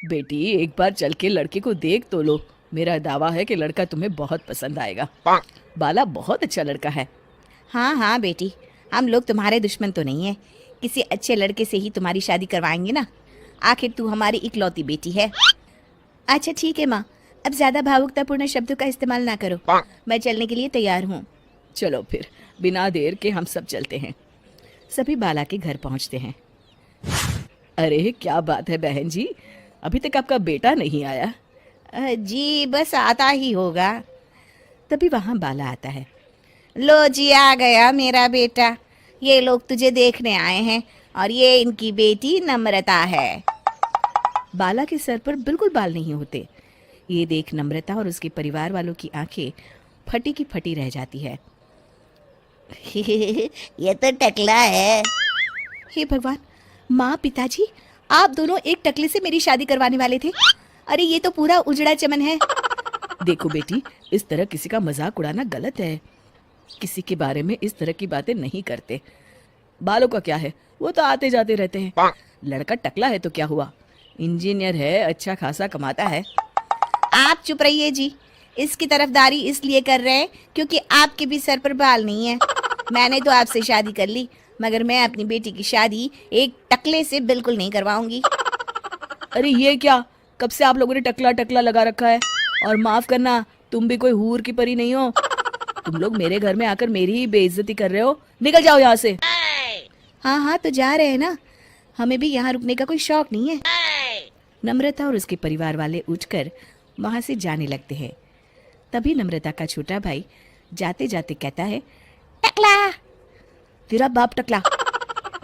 बेटी एक बार चल के लड़के को देख तो लो। मेरा दावा है कि लड़का तुम्हें बहुत पसंद आएगा। बाला बहुत अच्छा लड़का है। हाँ हाँ बेटी, हम लोग तुम्हारे दुश्मन तो नहीं है। किसी अच्छे लड़के से ही तुम्हारी शादी करवाएंगे ना। आखिर तू हमारी इकलौती बेटी है। अच्छा ठीक है माँ, अब ज़्यादा भावुकतापूर्ण शब्दों का इस्तेमाल ना करो। मैं चलने के लिए तैयार हूँ। चलो फिर, बिना देर के हम सब चलते हैं। सभी बाला के घर पहुंचते हैं। अरे क्या बात है बहन जी, अभी तक आपका बेटा नहीं आया? जी बस आता ही होगा। तभी वहां बाला आता है। लो जी, आ गया मेरा बेटा। ये लोग तुझे देखने आए हैं और ये इनकी बेटी नम्रता है। बाला के सर पर बिल्कुल बाल नहीं होते। ये देख नम्रता और उसके परिवार वालों की आंखें फटी की फटी रह जाती है। ये तो टकला है। हे भगवान, माँ पिताजी, आप दोनों एक टकले से मेरी शादी करवाने वाले थे। अरे ये तो पूरा उजड़ा चमन है। देखो बेटी, इस तरह किसी का मजाक उड़ाना गलत है। किसी के बारे में इस तरह की बातें नहीं करते। बालों का क्या है, वो तो आते जाते रहते हैं। लड़का टकला है तो क्या हुआ, इंजीनियर है, अच्छा खासा कमाता है। आप चुप रहिए जी। इसकी तरफदारी इसलिए कर रहे हैं क्योंकि आपके भी सर पर बाल नहीं है। मैंने तो आपसे शादी कर ली, मगर मैं अपनी बेटी की शादी एक टकले से बिल्कुल नहीं करवाऊंगी। अरे ये क्या, कब से आप लोगों ने टकला टकला लगा रखा है? और माफ करना, तुम भी कोई हूर की परी नहीं हो। तुम लोग मेरे घर में आकर मेरी ही बेइज्जती कर रहे हो। निकल जाओ यहाँ से। हाँ हाँ तो जा रहे हैं ना, हमें भी यहाँ रुकने का कोई शौक नहीं है। नम्रता और उसके परिवार वाले उठकर वहां से जाने लगते हैं। तभी नम्रता का छोटा भाई जाते जाते कहता है, टकला, तेरा बाप टकला।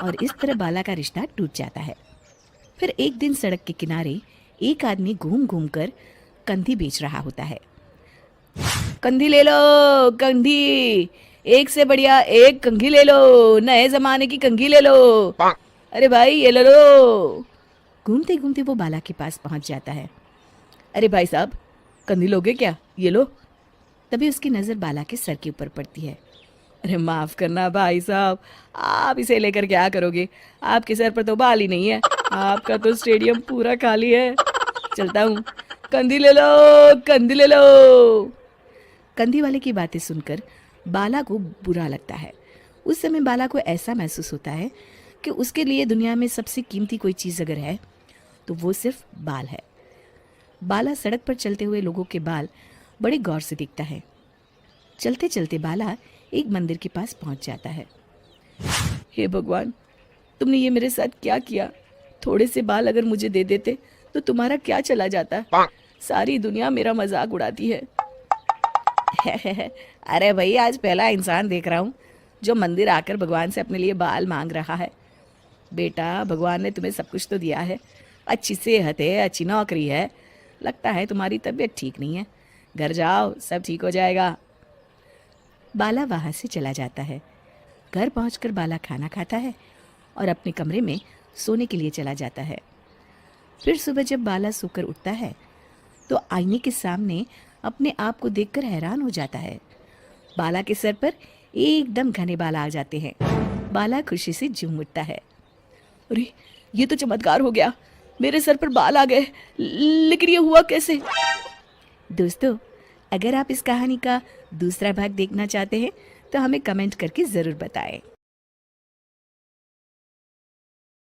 और इस तरह बाला का रिश्ता टूट जाता है। फिर एक दिन सड़क के किनारे एक आदमी घूम घूम कर कंधी बेच रहा होता है। कंधी ले लो, कंधी, एक से बढ़िया एक कंघी ले लो, नए जमाने की कंघी ले लो। अरे भाई ये ले लो। घूमते घूमते वो बाला के पास पहुंच जाता है। अरे भाई साहब, कंधी लोगे क्या? ये लो। तभी उसकी नजर बाला के सर के ऊपर पड़ती है। अरे माफ करना भाई साहब, आप इसे लेकर क्या करोगे? आपके सर पर तो बाल ही नहीं है। आपका तो स्टेडियम पूरा खाली है। चलता हूँ। कंधी ले लो, कंधी ले लो। कंधी वाले की बातें सुनकर बाला को बुरा लगता है। उस समय बाला को ऐसा महसूस होता है कि उसके लिए दुनिया में सबसे कीमती कोई चीज़ अगर है तो वो सिर्फ बाल है। बाला सड़क पर चलते हुए लोगों के बाल बड़े गौर से देखता है। चलते चलते बाला एक मंदिर के पास पहुंच जाता है। हे भगवान, तुमने ये मेरे साथ क्या किया? थोड़े से बाल अगर मुझे दे देते तो तुम्हारा क्या चला जाता? सारी दुनिया मेरा मजाक उड़ाती है। अरे भाई, आज पहला इंसान देख रहा हूँ जो मंदिर आकर भगवान से अपने लिए बाल मांग रहा है। बेटा, भगवान ने तुम्हें सब कुछ तो दिया है। अच्छी सेहत है, अच्छी नौकरी है। लगता है तुम्हारी तबीयत ठीक नहीं है। घर जाओ, सब ठीक हो जाएगा। बाला वहाँ से चला जाता है। घर पहुंचकर बाला खाना खाता है और अपने कमरे में सोने के लिए चला जाता है। फिर सुबह जब बाला सोकर उठता है तो आईने के सामने अपने आप को देखकर हैरान हो जाता है। बाला के सर पर एकदम घने बाल आ जाते हैं। बाला खुशी से झूम उठता है। अरे ये तो चमत्कार हो गया, मेरे सर पर बाल आ गए। लेकिन ये हुआ कैसे? दोस्तों, अगर आप इस कहानी का दूसरा भाग देखना चाहते हैं तो हमें कमेंट करके ज़रूर बताएं।